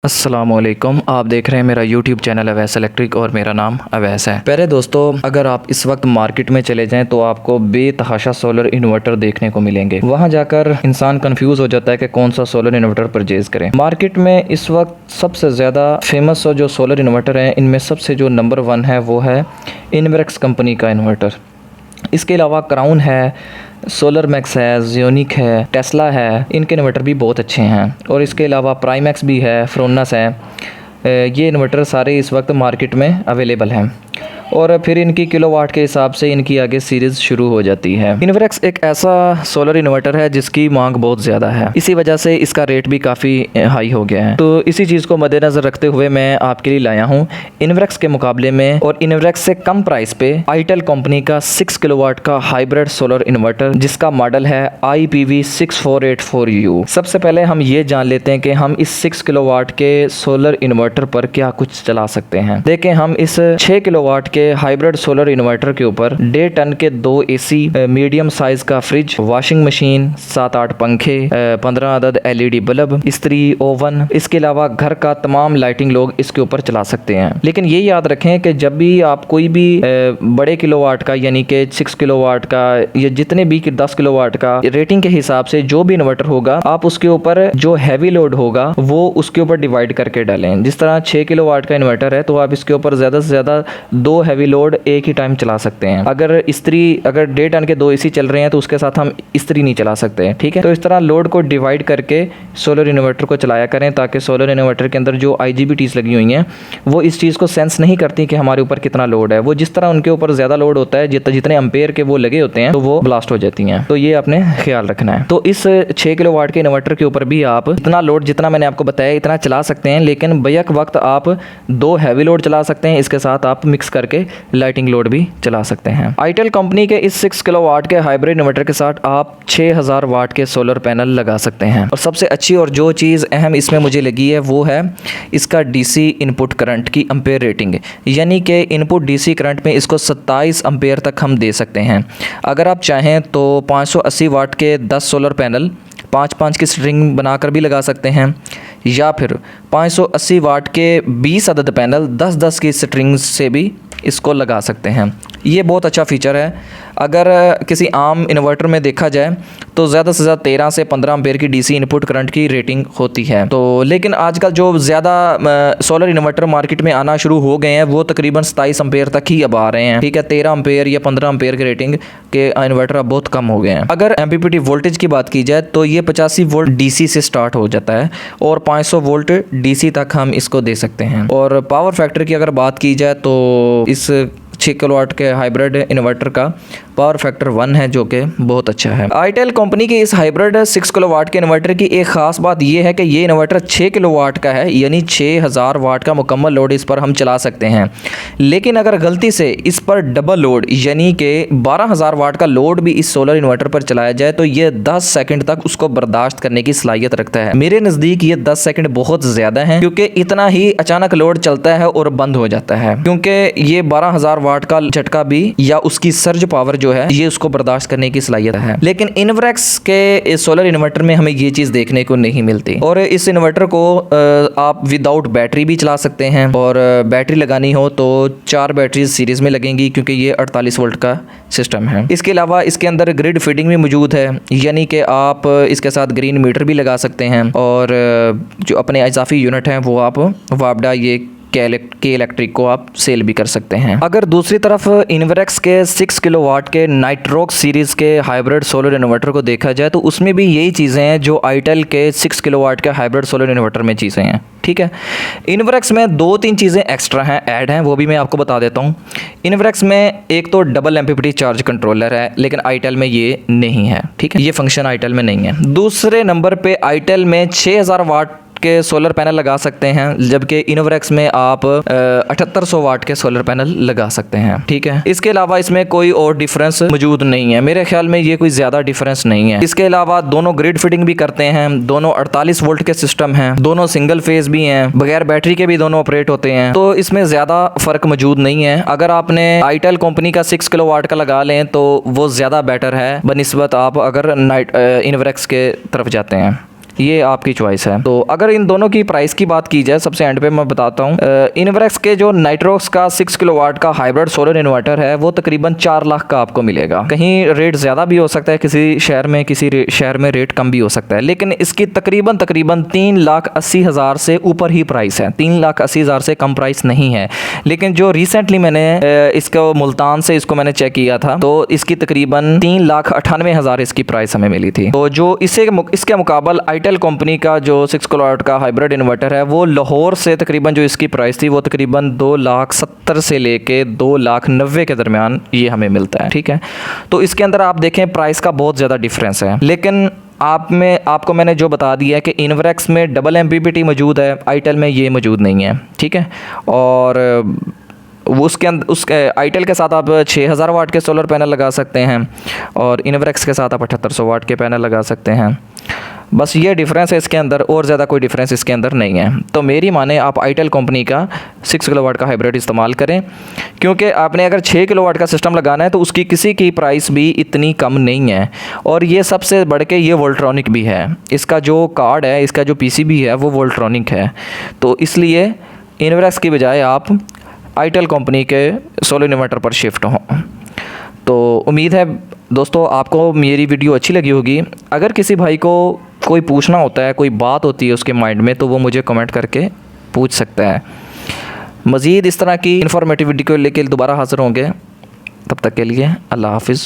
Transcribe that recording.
अस्सलामुअलैकुम, आप देख रहे हैं मेरा यूट्यूब चैनल अवैस इलेक्ट्रिक और मेरा नाम अवैस है। पहले दोस्तों, अगर आप इस वक्त मार्केट में चले जाएं तो आपको बेतहाशा सोलर इन्वर्टर देखने को मिलेंगे। वहां जाकर इंसान कंफ्यूज हो जाता है कि कौन सा सोलर इन्वर्टर परचेज करें। मार्केट में इस वक्त सबसे ज़्यादा फेमस जो सोलर इन्वर्टर हैं, इनमें सबसे जो नंबर 1 है वो है इन्वर्क्स कंपनी का इन्वर्टर। इसके अलावा क्राउन है, सोलर मैक्स है, ज़ियोनिक है, टेस्ला है, इनके इन्वर्टर भी बहुत अच्छे हैं। और इसके अलावा प्राइमैक्स भी है, फ्रोनस है। ये इन्वर्टर सारे इस वक्त मार्केट में अवेलेबल हैं और फिर इनकी किलोवाट के हिसाब से इनकी आगे सीरीज़ शुरू हो जाती है। इन्वर्क्स एक ऐसा सोलर इन्वर्टर है जिसकी मांग बहुत ज़्यादा है, इसी वजह से इसका रेट भी काफ़ी हाई हो गया है। तो इसी चीज़ को मद्देनज़र रखते हुए मैं आपके लिए लाया हूँ इन्वर्क्स के मुकाबले में और इन्वर्क्स से कम प्राइस पे आईटेल कंपनी का 6 किलोवाट का हाइब्रिड सोलर इन्वर्टर, जिसका मॉडल है IPV6484U। सबसे पहले हम ये जान लेते हैं कि हम इस 6 किलोवाट के सोलर इन्वर्टर पर क्या कुछ चला सकते हैं। देखें, हम इस 6 किलोवाट के हाइब्रिड सोलर इन्वर्टर के ऊपर 1.5 टन के 2 AC, मीडियम साइज का फ्रिज, वॉशिंग मशीन, 7-8 पंखे, 15 अदद LED बल्ब, इस्त्री, ओवन, इसके अलावा घर का तमाम लाइटिंग लोग इसके ऊपर चला सकते हैं। लेकिन ये याद रखें कि जब भी आप कोई भी बड़े किलोवाट का यानी कि 6 किलोवाट का या जितने भी 10 किलोवाट का रेटिंग के हिसाब से जो भी इन्वर्टर होगा, आप उसके ऊपर जो हैवी लोड होगा वो उसके ऊपर डिवाइड करके डालें। जिस तरह 6 किलोवाट का इन्वर्टर है तो आप इसके ऊपर ज़्यादा से ज़्यादा 2 हैवी लोड एक ही टाइम चला सकते हैं। अगर 1.5 टन के 2 AC चल रहे हैं तो उसके साथ हम इस्त्री नहीं चला सकते हैं, ठीक है। तो इस तरह लोड को डिवाइड करके सोलर इन्वर्टर को चलाया करें, ताकि सोलर इन्वर्टर के अंदर जो IGBTs लगी हुई हैं वो इस चीज़ को सेंस नहीं करती कि हमारे ऊपर कितना लोड है। वो जिस तरह उनके ऊपर ज़्यादा लोड होता है, जितने एम्पेयर के वो लगे होते हैं, तो वो ब्लास्ट हो जाती हैं। तो ये आपने ख्याल रखना है। तो इस 6 किलोवाट के इन्वर्टर के ऊपर भी आप इतना लोड जितना मैंने आपको बताया इतना चला सकते हैं, लेकिन बैक वक्त आप 2 हैवी लोड चला सकते हैं। इसके साथ आप मिक्स करके लाइटिंग लोड भी चला सकते हैं। आईटेल कंपनी के इस 6 किलोवाट के हाइब्रिड इन्वर्टर के साथ आप 6000 वाट के सोलर पैनल लगा सकते हैं। और सबसे अच्छी और जो चीज़ अहम इसमें मुझे लगी है वो है इसका DC इनपुट करंट की एम्पेयर रेटिंग, यानी कि इनपुट DC करंट में इसको 27 एम्पेयर तक हम दे सकते हैं। अगर आप चाहें तो 580 वाट के 10 सोलर पैनल 5-5 की स्ट्रिंग बनाकर भी लगा सकते हैं, या फिर 580 वाट के 20 अदद पैनल 10-10 की स्ट्रिंग से भी इसको लगा सकते हैं। ये बहुत अच्छा फीचर है। अगर किसी आम इन्वर्टर में देखा जाए तो ज़्यादा से ज़्यादा 13 से 15 एम्पेयर की DC इनपुट करंट की रेटिंग होती है। तो लेकिन आजकल जो ज़्यादा सोलर इन्वर्टर मार्केट में आना शुरू हो गए हैं वो तकरीबन 27 एम्पेयर तक ही अब आ रहे हैं, ठीक है। 13 एम्पेयर या 15 एम्पेयर की रेटिंग के इन्वर्टर अब बहुत कम हो गए हैं। अगर MPPT वोल्टेज की बात की जाए तो ये 85 वोल्ट DC से स्टार्ट हो जाता है और 500 वोल्ट DC तक हम इसको दे सकते हैं। और पावर फैक्टर की अगर बात की जाए तो इस 6 किलोवाट के हाइब्रिड इन्वर्टर का पावर फैक्टर 1 है, जो कि बहुत अच्छा है। आईटेल कंपनी के इस हाइब्रिड 6 किलोवाट के इन्वर्टर की एक ख़ास बात यह है कि ये इन्वर्टर 6 किलोवाट का है, यानी 6000 वाट का मुकम्मल लोड इस पर हम चला सकते हैं। लेकिन अगर गलती से इस पर डबल लोड यानी कि 12000 वाट का लोड भी इस सोलर इन्वर्टर पर चलाया जाए तो ये 10 सेकंड तक उसको बर्दाश्त करने की सलाहियत रखता है। मेरे नज़दीक ये 10 सेकंड बहुत ज़्यादा है, क्योंकि इतना ही अचानक लोड चलता है और बंद हो जाता है, क्योंकि ये 12000 वाट का झटका भी या उसकी सर्ज पावर जो है ये उसको बर्दाश्त करने की सलाहियत है। लेकिन इन्वर्क्स के सोलर इन्वर्टर में हमें ये चीज़ देखने को नहीं मिलती। और इस इन्वर्टर को आप विदाउट बैटरी भी चला सकते हैं, और बैटरी लगानी हो तो 4 बैटरीज सीरीज़ में लगेंगी, क्योंकि ये 48 वोल्ट का सिस्टम है। इसके अलावा इसके अंदर ग्रिड फीडिंग भी मौजूद है, यानी कि आप इसके साथ ग्रीन मीटर भी लगा सकते हैं, और जो अपने इजाफी यूनिट हैं वो आप वापडा ये के इलेक्ट्रिक को आप सेल भी कर सकते हैं। अगर दूसरी तरफ इन्वर्क्स के 6 किलोवाट के नाइट्रोक्स सीरीज़ के हाइब्रिड सोलर इन्वर्टर को देखा जाए तो उसमें भी यही चीज़ें हैं जो आईटेल के 6 किलोवाट के हाइब्रिड सोलर इन्वर्टर में चीज़ें हैं, ठीक है। इन्वर्क्स में 2-3 चीज़ें एक्स्ट्रा हैं, ऐड हैं, वो भी मैं आपको बता देता हूँ। इन्वर्क्स में एक तो डबल MPPT चार्ज कंट्रोलर है, लेकिन आईटेल में ये नहीं है, ठीक है। ये फंक्शन आईटेल में नहीं है। दूसरे नंबर पे आईटेल में 6000 वाट के सोलर पैनल लगा सकते हैं, जबकि इन्वर्क्स में आप 7800 वाट के सोलर पैनल लगा सकते हैं, ठीक है। इसके अलावा इसमें कोई और डिफरेंस मौजूद नहीं है, मेरे ख्याल में ये कोई ज़्यादा डिफरेंस नहीं है। इसके अलावा दोनों ग्रिड फिटिंग भी करते हैं, दोनों 48 वोल्ट के सिस्टम हैं, दोनों सिंगल फेज भी हैं, बगैर बैटरी के भी दोनों ऑपरेट होते हैं, तो इसमें ज़्यादा फ़र्क मौजूद नहीं है। अगर आपने आईटेल कंपनी का 6 किलोवाट का लगा लें तो वो ज़्यादा बेटर है बनिस्बत आप अगर इन्वर्क्स के तरफ जाते हैं। ये आपकी चॉइस है। तो अगर इन दोनों की प्राइस की बात की जाए, सबसे एंड पे मैं बताता हूँ, इन्वर्क्स के जो नाइट्रोक्स का 6 किलोवाट का हाइब्रिड सोलर इन्वर्टर है वो तकरीबन 4 लाख का आपको मिलेगा। कहीं रेट ज़्यादा भी हो सकता है, किसी शहर में शहर में रेट कम भी हो सकता है, लेकिन इसकी तकरीबन 3,80,000 से ऊपर ही प्राइस है। 3,80,000 से कम प्राइस नहीं है। लेकिन जो रिसेंटली मैंने इसको मुल्तान से इसको मैंने चेक किया था तो इसकी तकरीबन 3,98,000 इसकी प्राइस हमें मिली थी। तो जो इसके मुकाबल आईटेल कंपनी का जो 6 किलोवाट का हाइब्रिड इन्वर्टर है वो लाहौर से तकरीबन जो इसकी प्राइस थी वो तकरीबन 2,70,000 से लेके 2,90,000 के दरमियान ये हमें मिलता है। ठीक है, तो इसके अंदर आप देखें प्राइस का बहुत ज़्यादा डिफरेंस है। लेकिन आपको मैंने जो बता दिया है कि इन्वर्क्स में डबल MPPT मौजूद है, आईटेल में ये मौजूद नहीं है। ठीक है, और उसके आईटेल के साथ आप 6,000 वाट के सोलर पैनल लगा सकते हैं और इन्वर्क्स के साथ आप 7,800 वाट के पैनल लगा सकते हैं। बस ये डिफरेंस है इसके अंदर, और ज़्यादा कोई डिफरेंस इसके अंदर नहीं है। तो मेरी माने आप आईटेल कंपनी का 6 किलोवाट का हाइब्रिड इस्तेमाल करें, क्योंकि आपने अगर 6 किलोवाट का सिस्टम लगाना है तो उसकी किसी की प्राइस भी इतनी कम नहीं है। और ये सबसे बढ़ के ये वोल्ट्रॉनिक भी है, इसका जो कार्ड है, इसका जो PCB है वो वोल्ट्रॉनिक है। तो इसलिए इन्वर्क्स की बजाय आप आईटेल कंपनी के सोलर इन्वर्टर पर शिफ्ट हों। तो उम्मीद है दोस्तों आपको मेरी वीडियो अच्छी लगी होगी। अगर किसी भाई को कोई पूछना होता है, कोई बात होती है उसके माइंड में, तो वो मुझे कमेंट करके पूछ सकता है। मज़ीद इस तरह की इन्फॉर्मेटिव वीडियो लेके दोबारा हाज़िर होंगे, तब तक के लिए अल्लाह हाफ़िज़।